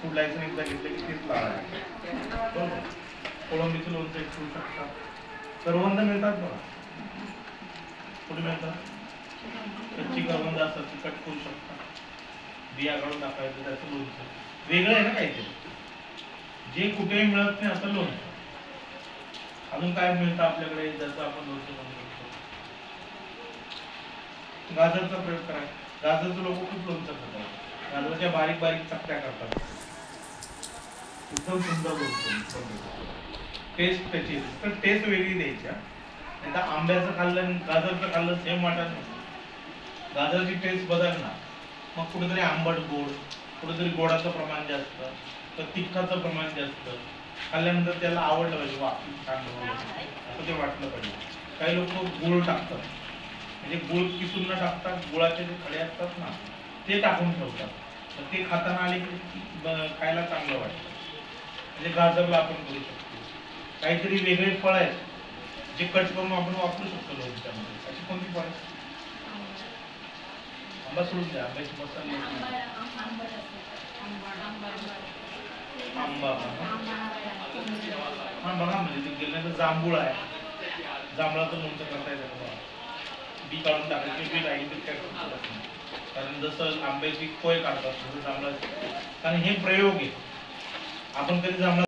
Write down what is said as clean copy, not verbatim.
Food licence एकदा घेतलं की तेच लावायचं बरोबर. कोळंबीचं लोणचं एक करू शकता. करवंद मिळतात बघा, कुठे मिळतात? कच्ची करवंद असतात ती कट करू शकता, बिया काढून टाकायचं, त्याचं लोणचं वेगळं आहे ना काहीतरी, जे कुठेही मिळत नाही असं लोणचं. अजून काय मिळतं आपल्याकडे ज्याचं आपण लोणचं बनवू शकतो? गाजरचा प्रयोग करा. गाजरचं लोक खूप लोणचं खातात, गाजराच्या बारीक बारीक चकत्या करतात, एकदम सुंदर लोणचं. टेस्ट त्याची तर टेस्ट वेगळी द्यायची. नाही तर आंब्याचं खाल्लं गाजरचं खाल्लं सेम वाटत नाही, गाजराची टेस्ट बदलणार. मग कुठेतरी आंबट गोड, कुठेतरी गोडाचं प्रमाण जास्त, तर तिखटाचं प्रमाण जास्त. खाल्ल्यानंतर त्याला आवडलं पाहिजे, वा छान असं ते वाटलं पाहिजे. काही लोक गुळ टाकतात, म्हणजे गुळ किसून न टाकता गुळाचे जे खडे असतात ना ते टाकून ठेवतात, तर ते खाताना आले की खायला चांगलं वाटतं. म्हणजे गाजरला आपण करू शकतो. काहीतरी वेगळे फळ आहेत जे कट करून आपण वापरू शकतो लोणच्यामध्ये. अशी कोणती फळ? आंबा सोडून द्या, आंब्याची मसाला आंबा हा बघा, म्हणजे ते गेल्यानंतर जांभूळ आहे, जांभळाचं लोणचं करता येतं बघा. बी काढून टाकायची, बी राहिली तर काय, कारण जसं आंब्याची कोय काढतात तसं जांभळाची. कारण हे प्रयोग आहे, आपण कधी जांभळा